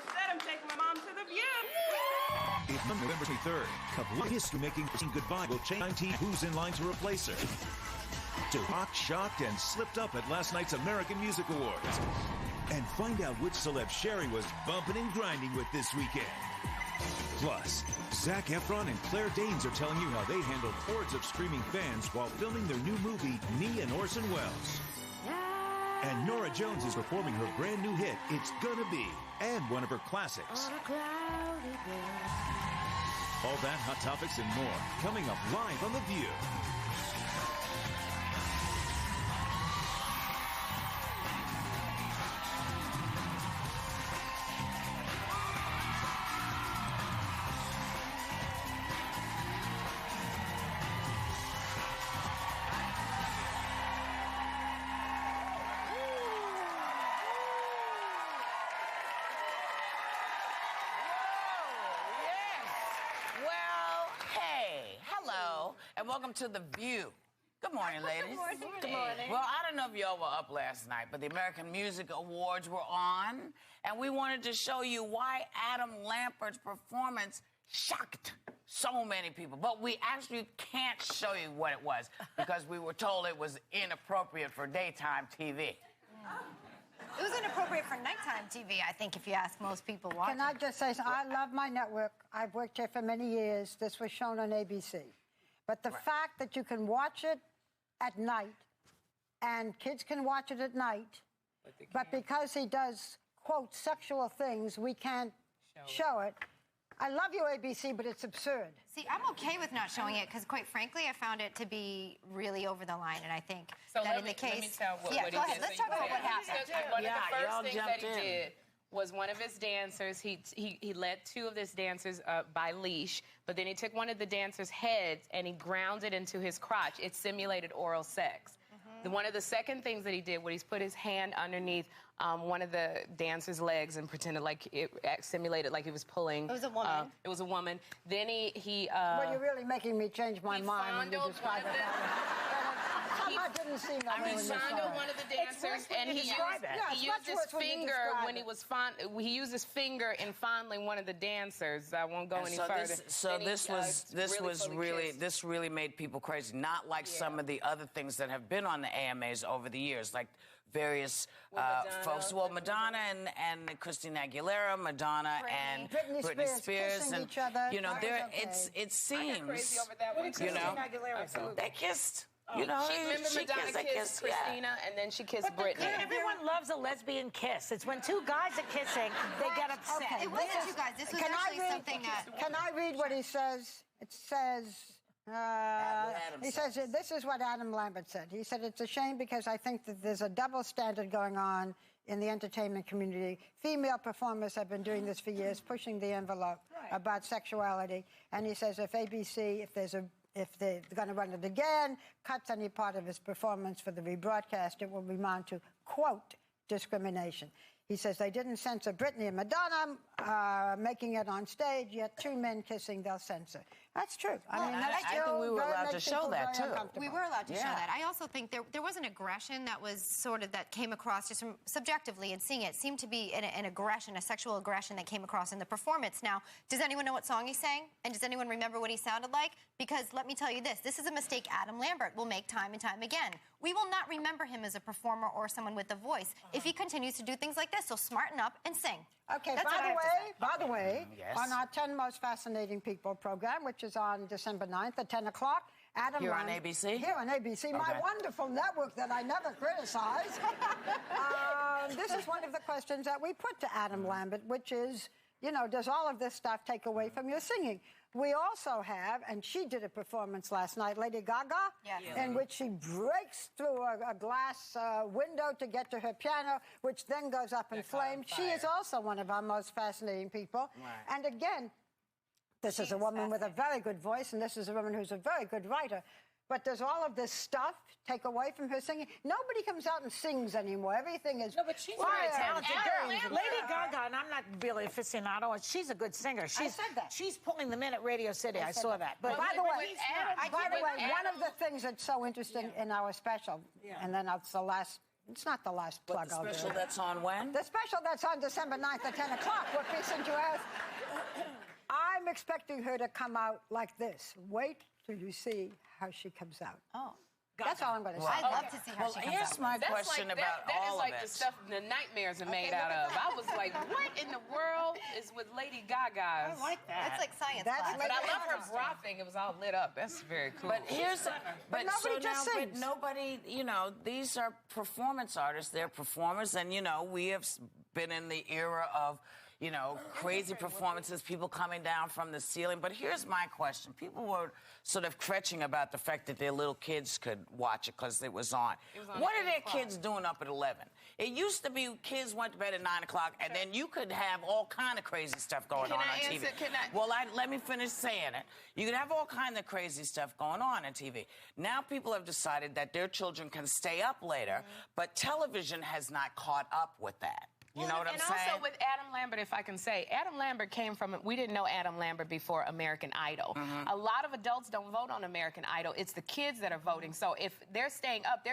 Instead, I'm taking my mom to the View. It's November 23rd. Couple of history-making goodbye will change 19 who's in line to replace her. Tupac shocked and slipped up at last night's American Music Awards. And find out which celeb Sherri was bumping and grinding with this weekend. Plus, Zac Efron and Claire Danes are telling you how they handled hordes of screaming fans while filming their new movie, Me and Orson Welles. And Norah Jones is performing her brand new hit, It's Gonna Be, and one of her classics. All that, hot topics, and more coming up live on The View. And welcome to The View. Good morning, ladies. Good morning. Good morning. Well, I don't know if y'all were up last night, but the American Music Awards were on, and we wanted to show you why Adam Lambert's performance shocked so many people. But we actually can't show you what it was because we were told it was inappropriate for daytime TV. It was inappropriate for nighttime TV, I think, if you ask most people watching. Can I just say, I love my network. I've worked here for many years. This was shown on ABC. But the fact that you can watch it at night, and kids can watch it at night, but because he does, quote, sexual things, we can't show it. I love you, ABC, but it's absurd. See, I'm okay with not showing it because, quite frankly, I found it to be really over the line, and I think that in the case... Let me tell what go he ahead. did. Let's talk about what happened. One of the first things that he did was one of his dancers, he led two of his dancers by leash, but then he took one of the dancers' heads and he ground it into his crotch. It simulated oral sex. One of the second things that he did was he's put his hand underneath one of the dancer's legs and pretended like it simulated like he was pulling. It was a woman. It was a woman. Then he well, you're really making me change my mind when you describe it. I didn't see that. He fondled one of the dancers, and he used his finger when he was he used his finger in fondling one of the dancers. I won't go any further. This really made people crazy. Not like some of the other things that have been on the AMAs over the years, like various folks. Well, Madonna and Christina Aguilera, Madonna and Britney Spears and each other. You know, it seems crazy over that one. You know, they kissed. You know, remember Madonna kissed Christina, and then she kissed Britney. Everyone loves a lesbian kiss. It's when two guys are kissing, they get upset. Okay, it wasn't two guys. This was actually something that... Can I read what he says? It says... he says, this is what Adam Lambert said. He said, it's a shame because I think that there's a double standard going on in the entertainment community. Female performers have been doing this for years, pushing the envelope about sexuality. And he says, if ABC, if they're going to run it again, cuts any part of his performance for the rebroadcast, it will amount to, quote, discrimination. He says they didn't censor Britney and Madonna making it on stage, yet two men kissing, they'll censor. That's true. I mean, I think we were allowed to show that, too. We were allowed to show that. I also think there was an aggression that was sort of that came across just from subjectively and seeing it seemed to be an aggression, a sexual aggression that came across in the performance. Now, does anyone know what song he sang? And does anyone remember what he sounded like? Because let me tell you this is a mistake Adam Lambert will make time and time again. We will not remember him as a performer or someone with a voice if he continues to do things like this. So smarten up and sing. Okay, by the way, on our 10 Most Fascinating People program, which is on December 9th at 10 o'clock, Adam Here on ABC? Here on ABC, my wonderful network that I never criticize. This is one of the questions that we put to Adam Lambert, which is, you know, does all of this stuff take away from your singing? We also have, and she did a performance last night, Lady Gaga, in which she breaks through a glass window to get to her piano, which then goes up in flames. She is also one of our most fascinating people. Right. And again, this is a woman with a very good voice, and this is a woman who's a very good writer. But does all of this stuff take away from her singing? Nobody comes out and sings anymore. Everything is... No, but she's a very talented girl. Lady Gaga, and I'm not really aficionado, she's a good singer. I said that. She's pulling them in at Radio City. I saw that. But by the way, one of the things that's so interesting in our special, and then it's the last It's not the last plug The I'll do. special that's on when? The special that's on December 9th at 10 o'clock. What piece did you ask? I'm expecting her to come out like this. Wait till you see how she comes out. Oh. That's all I'm going to say. I'd love to see how she comes Here's out. my That's question like, about that all is like of it. the stuff the nightmares are made out of. I was like, what in the world is with Lady Gaga? I like that. It's like science That's class. like- But I love her bra thing. It was all lit up. That's very cool. But here's, but so nobody just now, sings. but nobody, you know, these are performance artists. They're performers, and you know, we have been in the era of, you know, crazy performances, people coming down from the ceiling. But here's my question: people were sort of kretching about the fact that their little kids could watch it because it was on. What are their kids doing up at 11? It used to be kids went to bed at 9 o'clock, and then you could have all kind of crazy stuff going on TV. Well, let me finish saying it. You could have all kind of crazy stuff going on TV. Now people have decided that their children can stay up later, but television has not caught up with that. You know what I'm saying? And also with Adam Lambert, if I can say, Adam Lambert came from, we didn't know Adam Lambert before American Idol. A lot of adults don't vote on American Idol. It's the kids that are voting. So if they're staying up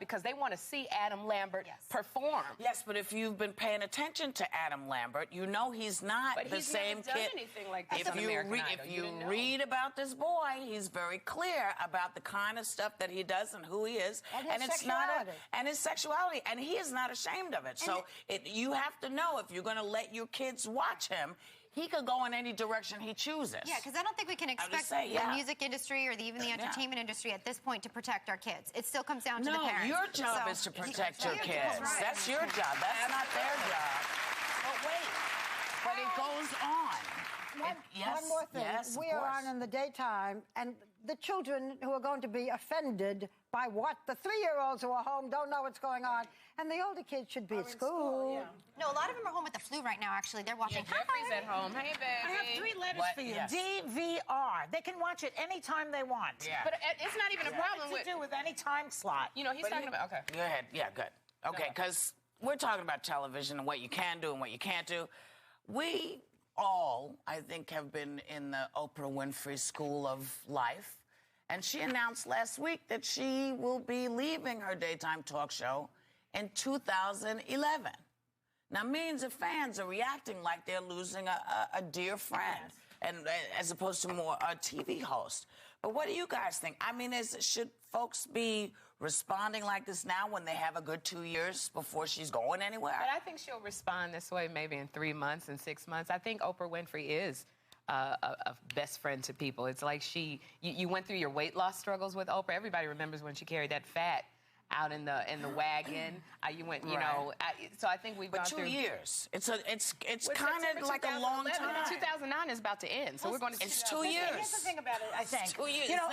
because they want to see Adam Lambert perform. Yes, but if you've been paying attention to Adam Lambert, you know he's not But the he's same never done kid. anything like this If on you American Idol. if You you didn't know. read about this boy, he's very clear about the kind of stuff that he does and who he is, And his sexuality. and his sexuality, and he is not ashamed of it. So you have to know if you're going to let your kids watch him, he could go in any direction he chooses. Yeah, because I don't think we can expect say, the music industry or even the entertainment industry at this point to protect our kids. It still comes down to the No, parents. your job So, is to protect your Your kids. job's right. That's your job. That's not their job. But wait, but it goes on. One more thing. Yes, of we are course. on in the daytime, and the children who are going to be offended by what the 3-year-olds who are home don't know what's going on, and the older kids should be at school. No, a lot of them are home with the flu right now, actually. They're watching. Jeffrey's at home. Hey, baby. I have 3 letters What? for you. Yes. DVR. They can watch it anytime they want. Yeah. But it's not even a problem Nothing to do with any time slot. You know, he's talking about, okay. Go ahead. Yeah, good. Okay, because we're talking about television and what you can do and what you can't do. We all, I think, have been in the Oprah Winfrey school of life. And she announced last week that she will be leaving her daytime talk show in 2011. Now, millions of fans are reacting like they're losing a dear friend, and as opposed to more a TV host. But what do you guys think? I mean, should folks be responding like this now when they have a good 2 years before she's going anywhere? But I think she'll respond this way maybe in 3 months and 6 months. I think Oprah Winfrey is a best friend to people. It's like you went through your weight loss struggles with Oprah. Everybody remembers when she carried that fat out in the wagon. You went, you know. So I think we've gone through 2 years. It's Well, kind of like a long 2011. time. 2009 is about to end, so we're going to. It's 2 years. Here's the thing about it, I think. 2 years. You know,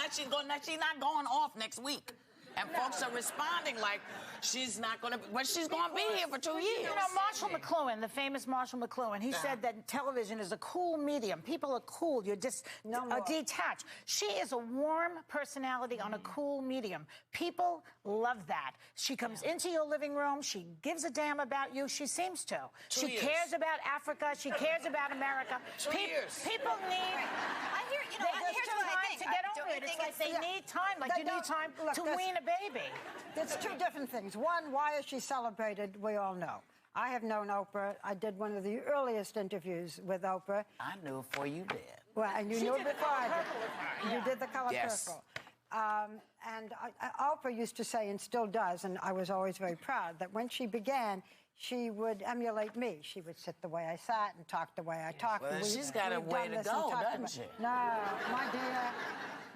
She's not going off next week. And folks are responding like she's not going to, but she's going to be here for 2 years. You know, Marshall McLuhan, the famous Marshall McLuhan, he said that television is a cool medium. People are cool. You're just detached. She is a warm personality on a cool medium. People love that. She comes into your living room. She gives a damn about you. She seems to. She cares about Africa. She cares about America. 2 years. People need... I hear, you know, here's what I think. to get Don't over you it. It's think like they need time, like They you need don't- time look, to that's- wean a baby. It's 2 different things. One, why is she celebrated? We all know. I have known Oprah. I did one of the earliest interviews with Oprah. I knew before you did. Well, and you knew it before I did. You did the color purple. And Oprah used to say, and still does, and I was always very proud, that when she began, she would emulate me. She would sit the way I sat and talk the way I talked. Well, And she's got a we've way done to this and go, talked doesn't about- she? No, my dear.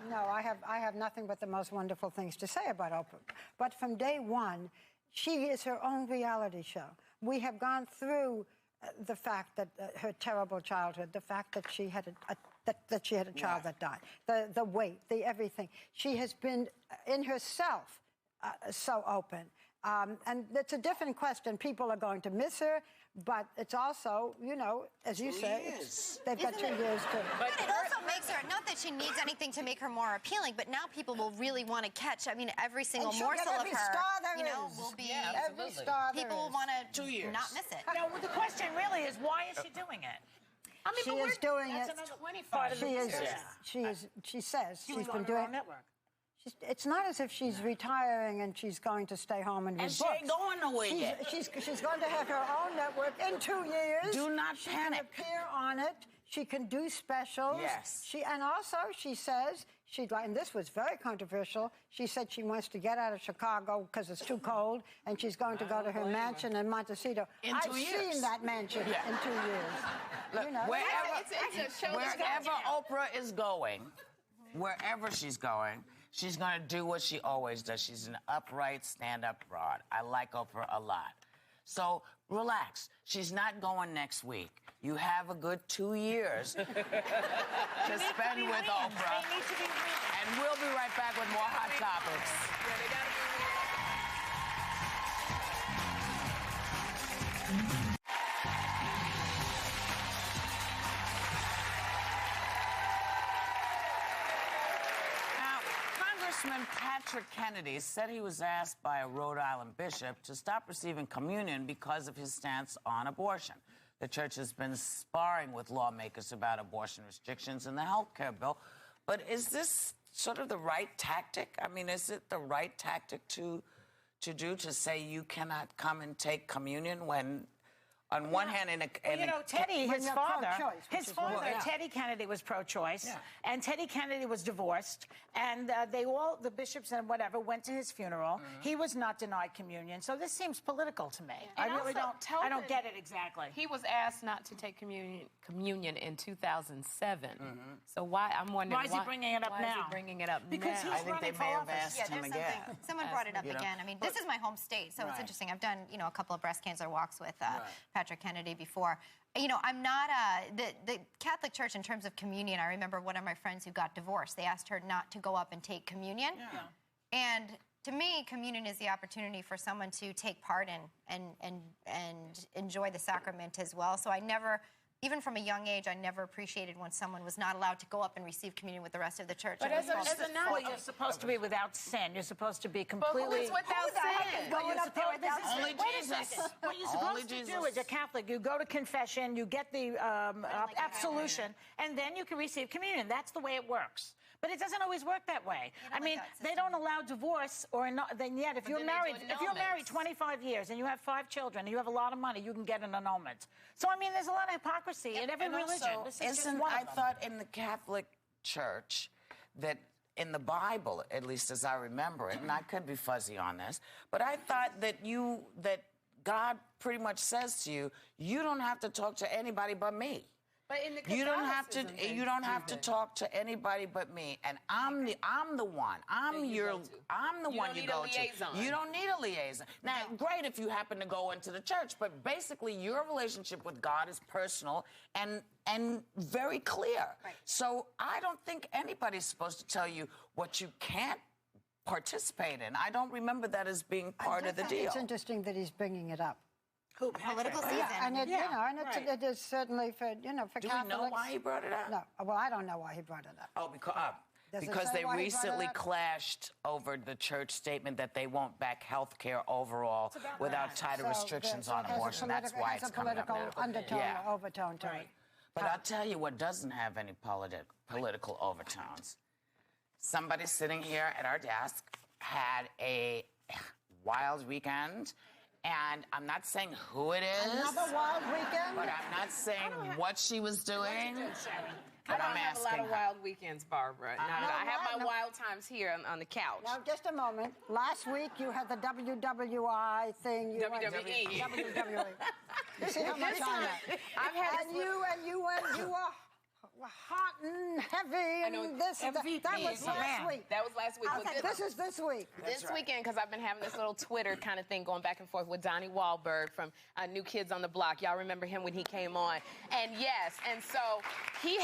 No, I have nothing but the most wonderful things to say about Oprah. But from day one, she is her own reality show. We have gone through the fact that her terrible childhood, the fact that she had that she had a child that died, the weight, the everything. She has been in herself so open. And it's a different question. People are going to miss her, but it's also, you know, as you say, they've got 2 years to... But it also makes her, not that she needs anything to make her more appealing, but now people will really want to catch, I mean, every single she'll get morsel of every her, star there you know, is. will be... Every star there People will is. want to 2 years. not miss it. No, well, the question really is, why is she doing it? I mean, She but is doing that's it. another 25 She says she's been doing network. It's not as if she's retiring and she's going to stay home and read And she books. ain't going nowhere yet. She's going to have her own network in 2 years. Do not she panic. She can appear on it. She can do specials. Yes. And also she says she'd like, and this was very controversial. She said she wants to get out of Chicago because it's too cold, and she's going to go to her mansion in Montecito. In 2 years. I've seen that mansion in 2 years. Look, You know. wherever Oprah is going, wherever she's going, she's going to do what she always does. She's an upright, stand-up broad. I like Oprah a lot. So relax. She's not going next week. You have a good 2 years to spend with Oprah. And we'll be right back with more Hot Topics. Congressman Patrick Kennedy said he was asked by a Rhode Island bishop to stop receiving communion because of his stance on abortion. The church has been sparring with lawmakers about abortion restrictions in the health care bill. But is this sort of the right tactic? I mean, is it the right tactic to say you cannot come and take communion when... On one hand, Teddy, his father, Teddy Kennedy was pro-choice, and Teddy Kennedy was divorced, and the bishops and whatever, went to his funeral. He was not denied communion, so this seems political to me. I really don't get it exactly. He was asked not to take communion in 2007. So I'm wondering why is he bringing it up now? Why is he bringing it up because now? he's I think they may have asked him again. Someone brought it up again. I mean, this is my home state, so it's interesting. I've done, a couple of breast cancer walks with Patrick Kennedy before. I'm not the Catholic Church in terms of communion. I remember one of my friends who got divorced. They asked her not to go up and take communion. And to me, communion is the opportunity for someone to take part in and enjoy the sacrament as well. So I never, even from a young age, I never appreciated when someone was not allowed to go up and receive communion with the rest of the church. But well, you're supposed to be without sin. You're supposed to be completely... But who's without sin? Going up there without sin. Only Jesus. What you're supposed to do as a Catholic, you go to confession, you get the absolution, and then you can receive communion. That's the way it works. But it doesn't always work that way. I mean, they don't allow divorce, or not. Then yet, if you're married 25 years and you have 5 children and you have a lot of money, you can get an annulment. So I mean, there's a lot of hypocrisy in every religion. I thought in the Catholic Church that in the Bible, at least as I remember it, and I could be fuzzy on this, but I thought that God pretty much says to you, you don't have to talk to anybody but me. But in the you don't have to talk to anybody but me, and I'm the one. I'm the one you go to. You don't need a liaison. Now, great if you happen to go into the church, but basically your relationship with God is personal and very clear. Right. So I don't think anybody's supposed to tell you what you can't participate in. I don't remember that as being part of the deal. It's interesting that he's bringing it up. Political season. And it is certainly for for Catholics. Do we know why he brought it up? No. Well, I don't know why he brought it up. Oh, because they recently clashed over the church statement that they won't back health care overall without tighter restrictions on abortion. That's why it's coming up now. It has a political undertone or overtone to it. But I'll tell you what doesn't have any political overtones. Somebody sitting here at our desk had a wild weekend. And I'm not saying who it is. Another wild weekend? But I'm not saying what she was doing. I don't have a lot of wild weekends, Barbara. I have my wild times here on the couch. Now, just a moment. Last week, you had the WWI thing. WWE. WWE. You see how much on that? You were hot and heavy and this and that. That was last week. That was last week. Okay, this is this week. This weekend, because I've been having this little Twitter kind of thing going back and forth with Donnie Wahlberg from New Kids on the Block. Y'all remember him when he came on? And yes, and so he's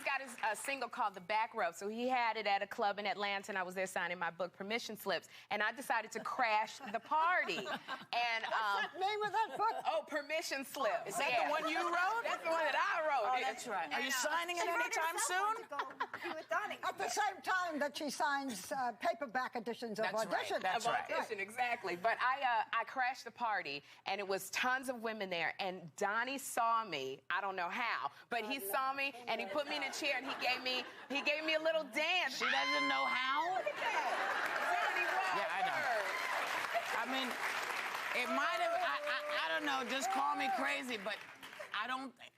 got his single called The Back Rub. So he had it at a club in Atlanta, and I was there signing my book, Permission Slips. And I decided to crash the party. And what's the name of that book? Oh, Permission Slips. Is that the one you wrote? That's the one that I wrote. Oh, that's right. Are you signing singing anytime soon? At the same time that she signs paperback editions of Audition. That's right. Audition, exactly. But I crashed the party, and it was tons of women there, and Donnie saw me. I don't know how, but he saw me, and he put me in a chair, and he gave me a little dance. She doesn't know how? Look at that. Donnie Wahlberg. Yeah, I know. I mean, it might have, I don't know, just call me crazy, but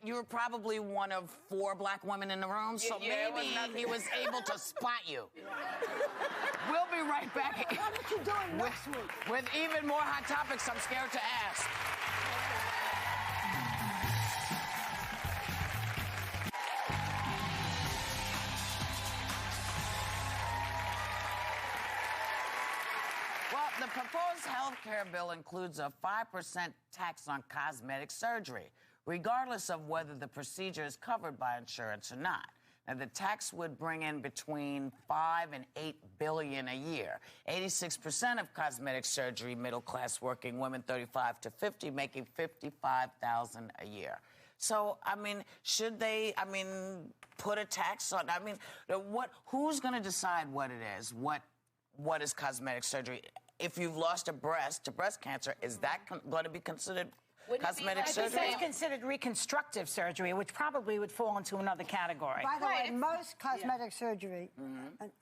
you were probably one of 4 black women in the room, so maybe he was able to spot you. We'll be right back. What are you doing next week? With even more hot topics I'm scared to ask. Well, the proposed health care bill includes a 5% tax on cosmetic surgery, regardless of whether the procedure is covered by insurance or not. Now, the tax would bring in between $5 and $8 billion a year. 86% of cosmetic surgery, middle-class working women, 35 to 50, making $55,000 a year. So, I mean, should they, put a tax on? Who's going to decide what it is? What is cosmetic surgery? If you've lost a breast to breast cancer, is that going to be considered cosmetic surgery? I think that's considered reconstructive surgery, which probably would fall into another category. By the way, most cosmetic surgery,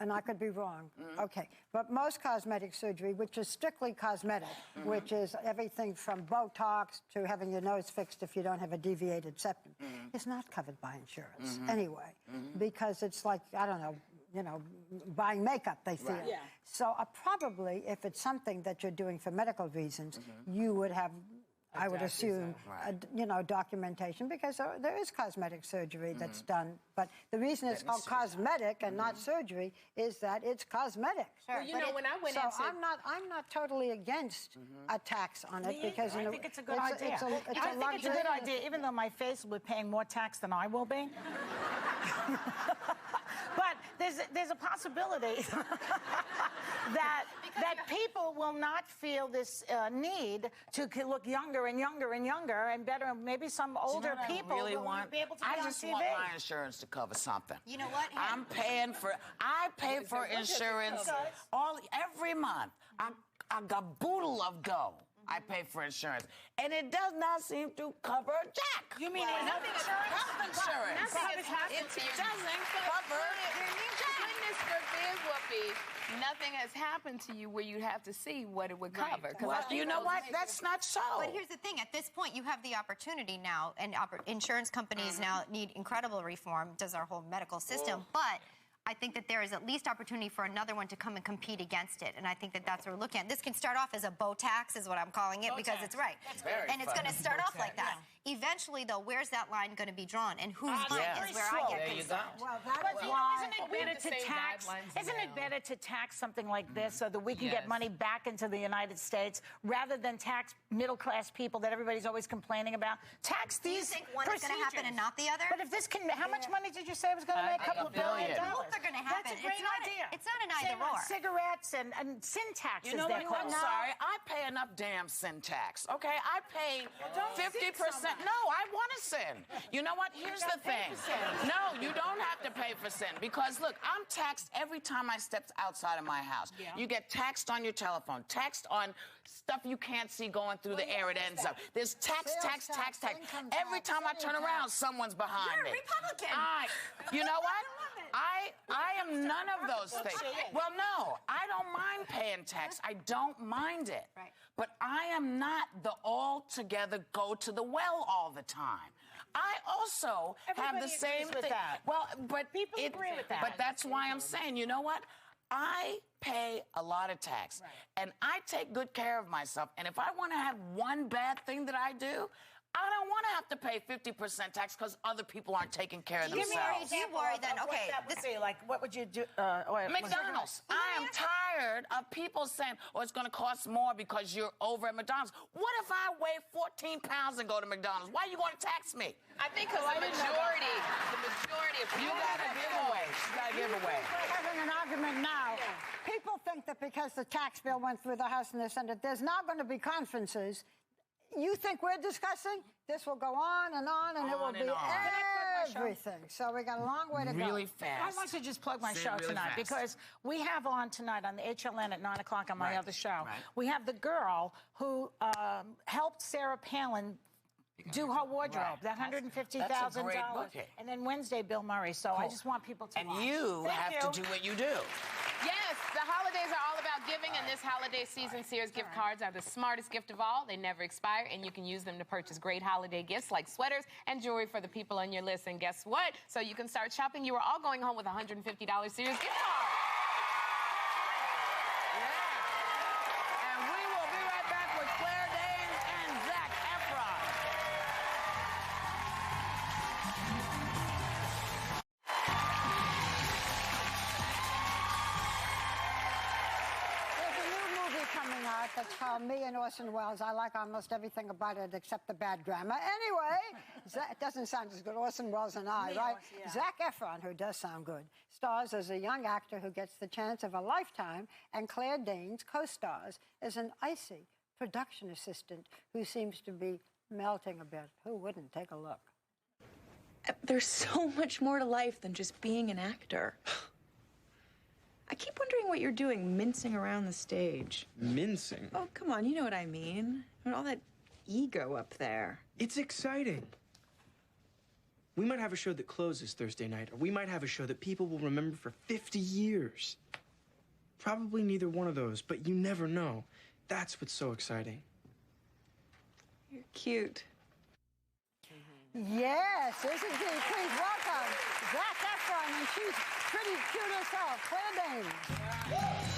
and I could be wrong, okay, but most cosmetic surgery, which is strictly cosmetic, which is everything from Botox to having your nose fixed if you don't have a deviated septum, is not covered by insurance anyway, because it's like, I don't know, buying makeup, they feel. Yeah. So probably, if it's something that you're doing for medical reasons, you would have, I would assume, documentation, because there is cosmetic surgery that's done. But the reason it's called cosmetic and not surgery is that it's cosmetic. Sure. Well, when I went into... I'm not totally against a tax on it, because I think it's a good idea. I think it's a good idea, even though my face will be paying more tax than I will be. But there's a possibility that people will not feel this need to look younger and younger and younger and better. Maybe some older people will be able to be on TV. I just want my insurance to cover something. You know what? I pay for insurance every month. A caboodle of dough. I pay for insurance, and it does not seem to cover jack. You mean health insurance? Health insurance. It doesn't cover jack. Goodness forbid, Whoopi, nothing has happened to you where you'd have to see what it would cover. Well, you know what? That's not so. But here's the thing. At this point, you have the opportunity now, and insurance companies now need incredible reform, does our whole medical system, but I think that there is at least opportunity for another one to come and compete against it, and I think that that's what we're looking at. This can start off as a Botox, is what I'm calling it, because it's right. And it's going to start off like that. Eventually, though, where's that line going to be drawn, and whose line is where I get concerned? Well, that's why. Isn't it better to tax something like this so that we can get money back into the United States rather than tax middle-class people that everybody's always complaining about? Tax these. Do you think one is going to happen and not the other? But if this can, how much money did you say it was going to make? $2 billion. Both are going to happen. That's a great idea. It's not an either or. Cigarettes and sin taxes. You know what? I'm sorry. I pay enough damn sin tax. Okay, I pay 50%. No, I want to sin. You know what? Here's the thing. No, you don't have to pay for sin, because look, I'm taxed every time I step outside of my house. Yeah. You get taxed on your telephone, taxed on stuff you can't see going through the air it ends up. There's tax. Every time I turn around, someone's behind me. You're a Republican. You know what? I am none of those things. Well, no, I don't mind paying tax. I don't mind it. Right. But I am not the altogether go to the well all the time. I also have the same thing. Well, but people agree with that. But that's why I'm saying, you know what? I pay a lot of tax, and I take good care of myself. And if I want to have one bad thing that I do, I don't want to have to pay 50% tax because other people aren't taking care of themselves. Do you worry then? Okay, what would you do? McDonald's. I am tired of people saying, "Oh, it's going to cost more because you're over at McDonald's." What if I weigh 14 pounds and go to McDonald's? Why are you going to tax me? I think because the majority of people. You got to give away. You got to give away. We're having an argument now. People think that because the tax bill went through the House and the Senate, there's now going to be conferences. You think we're discussing? This will go on, and it will be show? Everything. So we got a long way to go. Really fast. I'd like to just plug my Say it show really tonight fast. because we have on tonight on the HLN at 9 o'clock on my Right, other show. right. We have the girl who helped Sarah Palin do her wardrobe, that $150,000. That's a great bouquet. And then Wednesday, Bill Murray. So I just want people to And watch. you Thank have to do what you do. Yes, the holidays are all about giving, and this holiday season, Sears gift cards are the smartest gift of all. They never expire, and you can use them to purchase great holiday gifts like sweaters and jewelry for the people on your list. And guess what? So you can start shopping. You are all going home with a $150 Sears gift card. Yeah. And we will be right back with Claire Danes and Zac Efron. There's a new movie coming out that's called Me and Orson Welles. I like almost everything about it except the bad grammar. Anyway, it doesn't sound as good. Orson Welles and I, right? yeah. Zac Efron, who does sound good, stars as a young actor who gets the chance of a lifetime, and Claire Danes co-stars as an icy production assistant who seems to be melting a bit. Who wouldn't? Take a look. There's so much more to life than just being an actor. I keep wondering what you're doing mincing around the stage. Mincing? Oh, come on, you know what I mean. I mean, all that ego up there. It's exciting. We might have a show that closes Thursday night, or we might have a show that people will remember for 50 years. Probably neither one of those, but you never know. That's what's so exciting. You're cute. Yes, isn't he? Please welcome Zac Efron, and she's pretty cute herself, Claire Danes.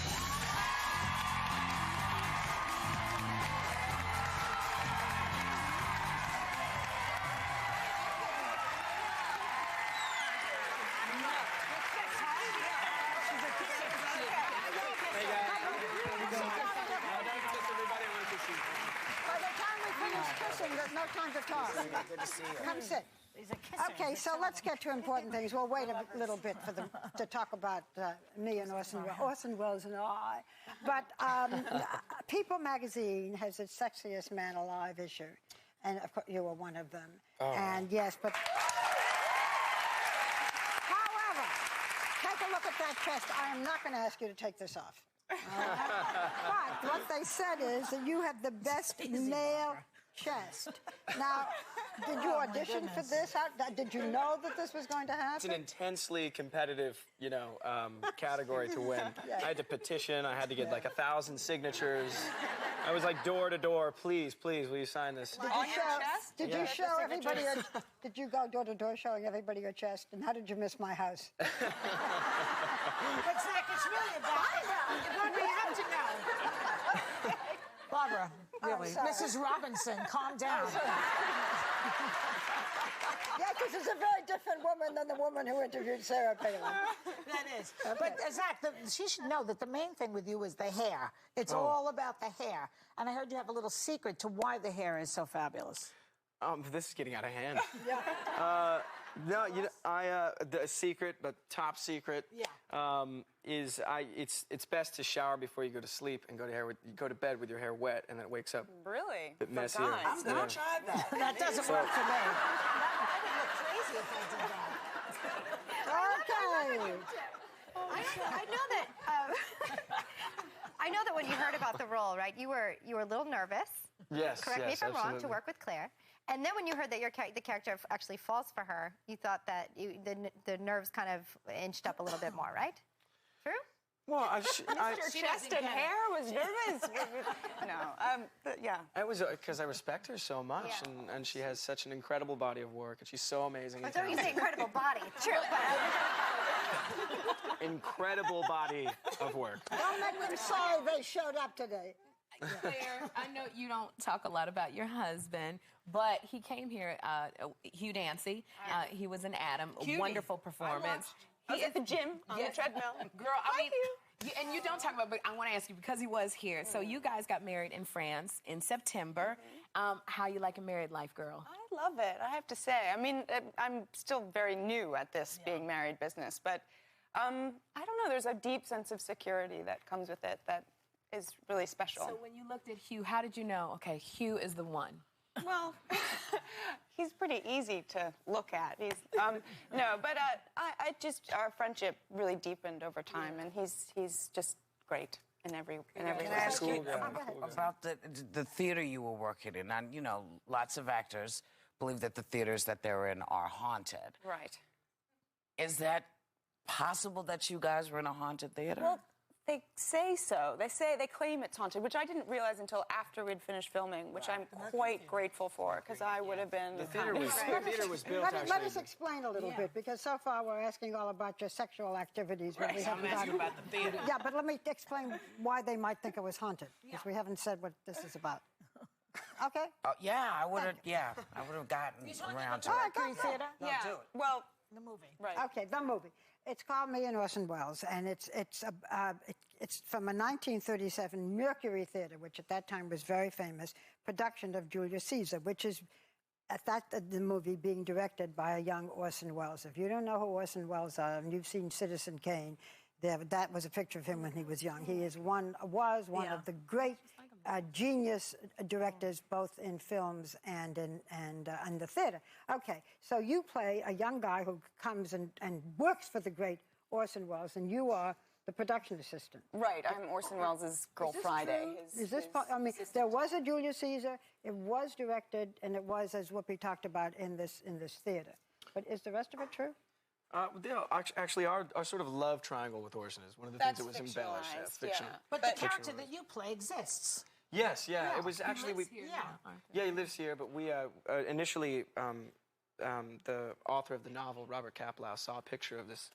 By the time we finish kissing, there's no time to talk. Good to see you. Come sit. He's a kisser. Okay, so let's get to important things. We'll wait a little bit for them to talk about me and Orson Welles and I. But People magazine has its sexiest man alive issue, and of course you were one of them. Oh. And yes, but however, take a look at that chest. I am not going to ask you to take this off. But what they said is that you have the best male chest. Now, did you audition for this? Did you know that this was going to happen? It's an intensely competitive, category to win. Yeah. I had to petition. I had to get like 1,000 signatures. I was like door to door. Please, please, will you sign this? Did you show everybody your? Did you go door to door showing everybody your chest? And how did you miss my house? But Zac, it's really about we have to know. Barbara, really. sorry. Mrs. Robinson, calm down. Yeah, because it's a very different woman than the woman who interviewed Sarah Palin. That is. But Zac, she should know that the main thing with you is the hair. It's all about the hair. And I heard you have a little secret to why the hair is so fabulous. This is getting out of hand. Yeah. No, the secret, the top secret, is it's best to shower before you go to sleep and go to bed with your hair wet, and then it wakes up Really? a bit messier. I'm gonna try that. That doesn't work for me. I would look crazy if I did that. Okay. I know that. I know that when you heard about the role, right? You were a little nervous. Yes, Correct me if I'm wrong. To absolutely. work with Claire, and then when you heard that the character actually falls for her, you thought that the nerves kind of inched up a little bit more, right? True. Well, Her chest and hair was nervous. Yeah. it was because I respect her so much, and she has such an incredible body of work, and she's so amazing. I thought you say incredible body. True. Incredible body of work. Don't make them say they showed up today. Claire, I know you don't talk a lot about your husband, but he came here, Hugh Dancy. He was in Adam. A wonderful performance. I was at the gym on the treadmill. Girl, I mean, and you don't talk about, but I want to ask you, because he was here. So you guys got married in France in September. How you like a married life, girl? I love it, I have to say. I mean, I'm still very new at this being married business, but I don't know, there's a deep sense of security that comes with it that is really special. So when you looked at Hugh, how did you know, okay, Hugh is the one? Well, he's pretty easy to look at. He's no, but I just our friendship really deepened over time, and he's just great in every way. Can I ask you about the theater you were working in? And you know, lots of actors believe that the theaters that they're in are haunted. Right. Is that possible that you guys were in a haunted theater? Well, they say so. They claim it's haunted, which I didn't realize until after we'd finished filming, which I'm quite grateful for, because I would have been. The theater was built. Let us explain a little bit, because so far we're asking all about your sexual activities. But we haven't I'm asking about the theater. Yeah, but let me explain why they might think it was haunted, because we haven't said what this is about. Okay. Yeah, I would have. Yeah, I would have gotten around to All it. right, go Theater? ahead. Yeah. Well, The movie. right. Okay, the movie. It's called Me and Orson Welles, and it's from a 1937 Mercury Theater, which at that time was very famous, production of Julius Caesar, which is the movie being directed by a young Orson Welles. If you don't know who Orson Welles are, and you've seen Citizen Kane, that was a picture of him when he was young. He was one of the great genius directors, both in films and in the theater. Okay, so you play a young guy who comes and works for the great Orson Welles, and you are the production assistant. Right, I'm Orson Welles' Girl Friday. Is this part? I mean, there was a Julius Caesar. It was directed, and it was, as Whoopi talked about, in this theater. But is the rest of it true? Actually, our sort of love triangle with Orson is one of the things that was embellished. Yeah, fictional. But the character that you play exists. Yes, yeah. It was actually he lives here. But we initially the author of the novel, Robert Kaplow, saw a picture of this,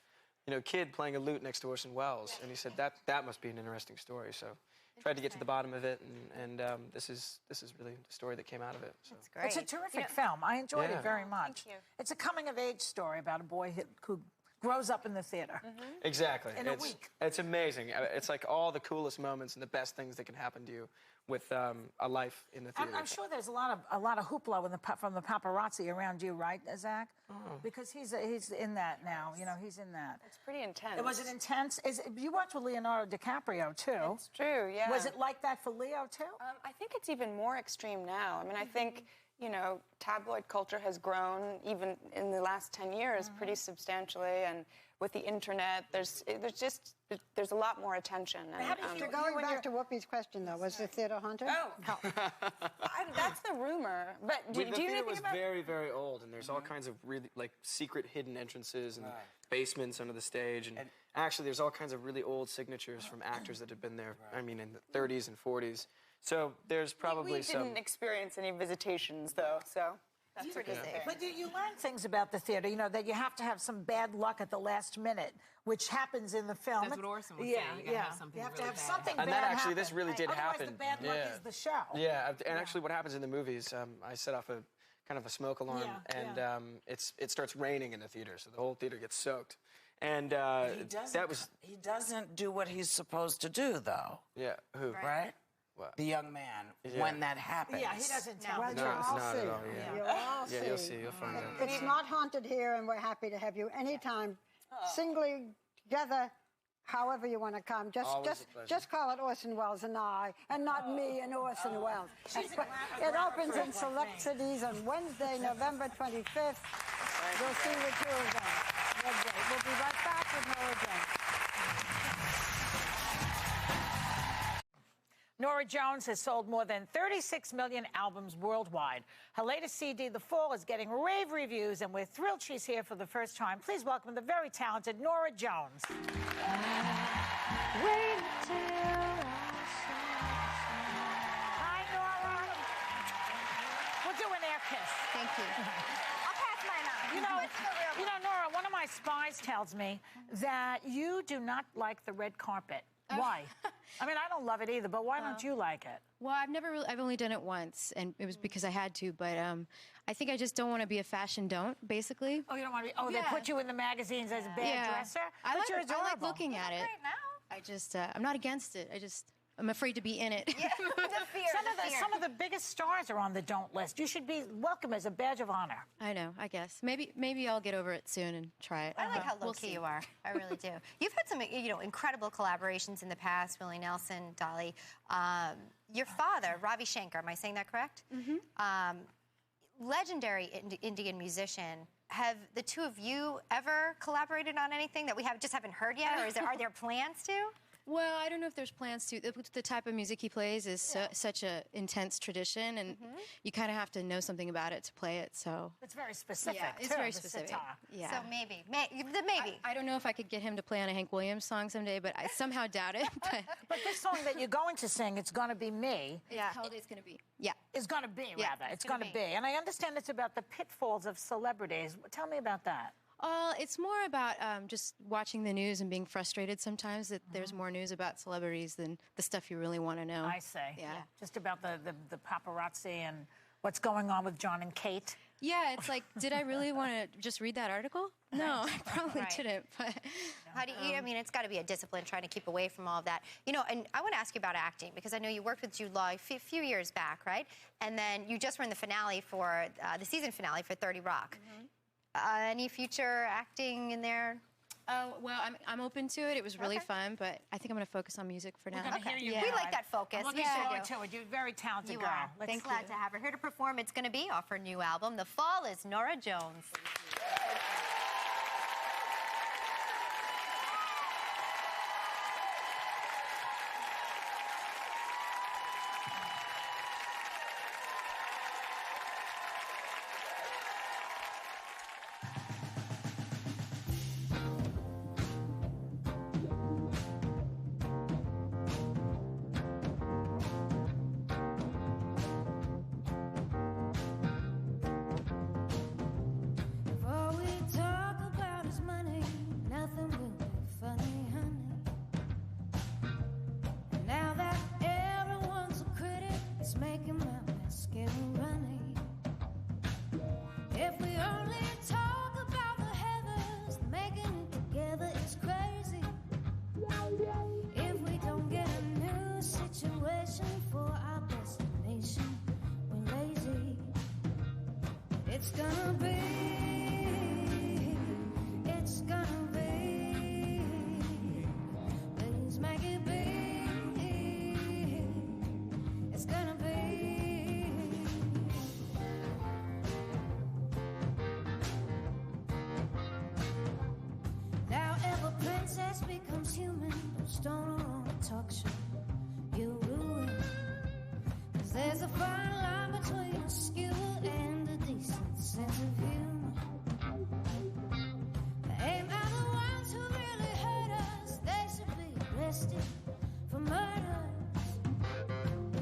kid playing a lute next to Orson Welles, and he said that must be an interesting story. So tried to get to the bottom of it, and this is really the story that came out of it. So. That's great. It's a terrific film. I enjoyed it very much. Thank you. It's a coming-of-age story about a boy who grows up in the theater. Exactly. In a week. It's amazing. It's like all the coolest moments and the best things that can happen to you with a life in the theater. I'm sure there's a lot of hoopla from the paparazzi around you, right, Zac? Because he's in that now. He's in that. It's pretty intense. Was it intense? You worked with Leonardo DiCaprio too. It's true. Yeah. Was it like that for Leo too? I think it's even more extreme now. I mean, I think tabloid culture has grown even in the last 10 years pretty substantially, and with the internet, there's a lot more attention. And, How do you Going back to Whoopi's question, though, was the theater haunted? Oh, that's the rumor. But do you know anything theater was about? very, very old, and there's all kinds of really secret hidden entrances and basements under the stage, and actually there's all kinds of really old signatures from actors that have been there. I mean, in the 30s and 40s. So there's probably we didn't experience any visitations, though, so that's a good thing. But you learn things about the theater, that you have to have some bad luck at the last minute, which happens in the film. That's what Orson was saying. You gotta have something You have to really have bad something And bad that actually, happen. this really did happen. Otherwise, the bad luck is the show. Yeah, and actually what happens in the movies, I set off a kind of a smoke alarm, and it starts raining in the theater, so the whole theater gets soaked. And he doesn't do what he's supposed to do, though. Yeah, who? Right? What? The young man, when that happens. Yeah, he doesn't tell Well, me. you'll all not see. at all, You'll all see. Yeah, you'll see. You'll find out. It's not haunted here, and we're happy to have you anytime, singly, together, however you want to come. Just call it Orson Welles and I, and not me and Orson Welles. It opens in select cities on Wednesday, November 25th. We'll see you again. We'll be right back with Norah Jones. Norah Jones has sold more than 36 million albums worldwide. Her latest CD, The Fall, is getting rave reviews, and we're thrilled she's here for the first time. Please welcome the very talented Norah Jones. Hi, Norah. We'll do an air kiss. Thank you. I'll pass mine on. Norah, one of my spies tells me that you do not like the red carpet. Why? I mean, I don't love it either, but why don't you like it? Well, I've only done it once, and it was because I had to, but I think I just don't want to be a fashion don't, basically. Oh, you don't want to be, they put you in the magazines as a bad dresser? I But you're like adorable. looking at it. Right now. I just, I'm not against it. I just I'm afraid to be in it. Yeah, the fear. Some of the biggest stars are on the don't list. You should be welcome as a badge of honor. I know, I guess. Maybe I'll get over it soon and try it. I like how low-key you are. I really do. You've had some, incredible collaborations in the past. Willie Nelson, Dolly. Your father, Ravi Shankar, am I saying that correct? Mm-hmm. Legendary Indian musician. Have the two of you ever collaborated on anything that we just haven't heard yet, or are there plans to? Well, I don't know if there's plans to. The type of music he plays is such an intense tradition, and you kind of have to know something about it to play it. So it's very specific. Yeah, it's very specific. Yeah. So maybe. I don't know if I could get him to play on a Hank Williams song someday, but I somehow doubt it. But this song that you're going to sing, It's Gonna Be Me. Yeah. It's gonna be. Yeah. It's gonna be, rather. It's gonna be. And I understand it's about the pitfalls of celebrities. Tell me about that. It's more about just watching the news and being frustrated sometimes that there's more news about celebrities than the stuff you really want to know. I say. Yeah. Just about the paparazzi and what's going on with John and Kate. Yeah, it's like, did I really want to just read that article? No, I probably didn't. But how do you? I mean, it's got to be a discipline trying to keep away from all of that. And I want to ask you about acting because I know you worked with Jude Law a few years back, right? And then you just were in the finale for the season finale for 30 Rock. Any future acting in there? Well, I'm open to it. It was really fun, but I think I'm going to focus on music for now. We're going to hear you. We like that focus. I'm looking forward to it. You're a very talented girl. Thanks, glad to have her here to perform. It's going to be off her new album. The Fall is Norah Jones. Becomes human, don't stone her on a talk show. You'll ruin. 'Cause there's a fine line between a skewer and a decent sense of humor. The aim are the ones who really hurt us. They should be arrested for murder.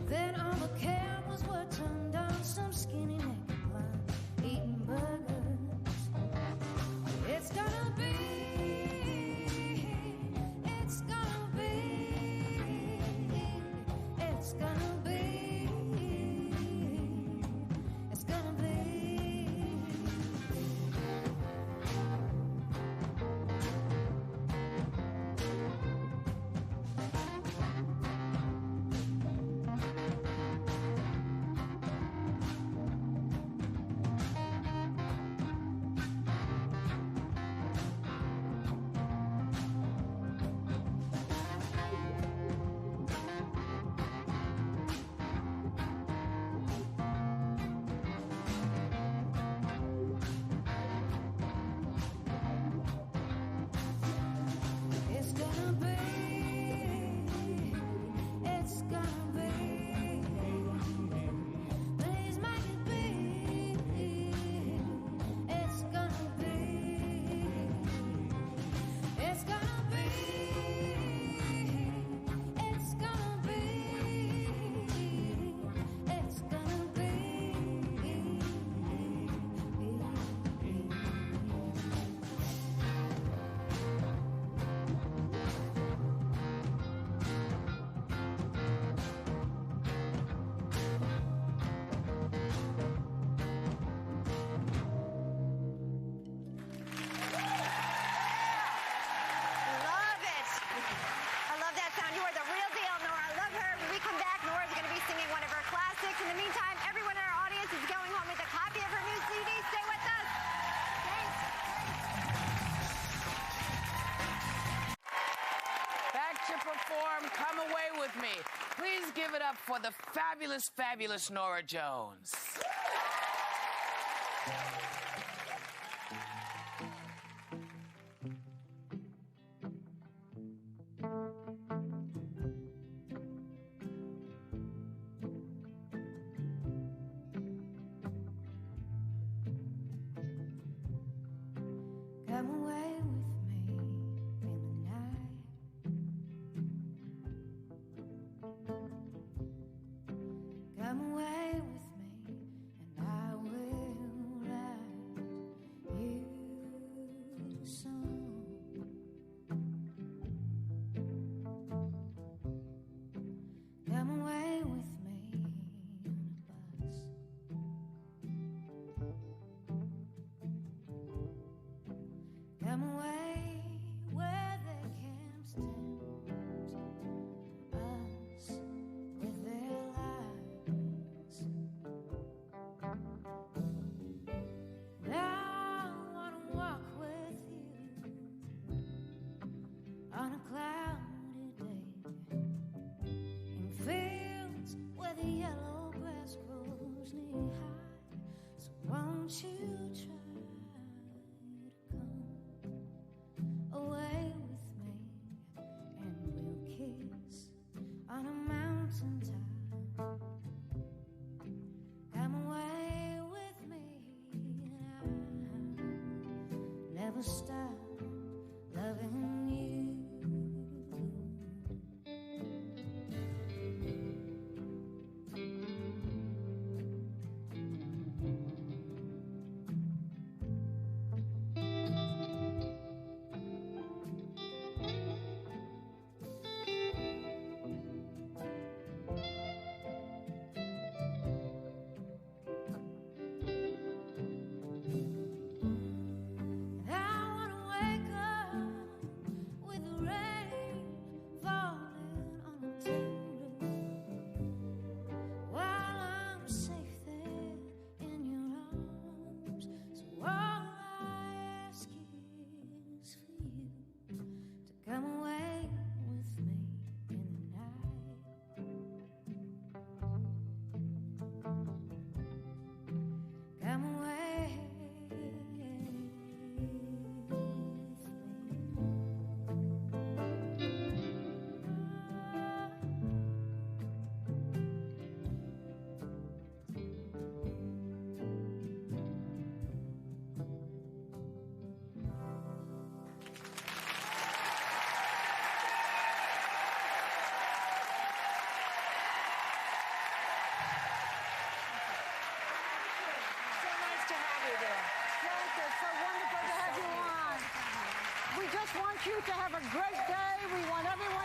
Then all the cameras were turned on some skinny naked blind eating burgers. It's gonna be. It's gonna be. it up for the fabulous, fabulous Norah Jones. Come away with me in the night. Come away with me, and I will write you a song. Come away with me on a bus. Come away where they can't stand us with their lies. I want to walk with you on a cloudy day in fields where the yellow grass grows knee high. So won't you try away with me, and we'll kiss on a mountaintop. Come away with me, and I'll never stop loving you. I wanna wake up with the rain falling on the timber while I'm safe there in your arms. So all I ask is for you to come away with me in the night. Come away with me. So nice to have you there. Thank you. It's so wonderful to have you on. We just want you to have a great day. We want everyone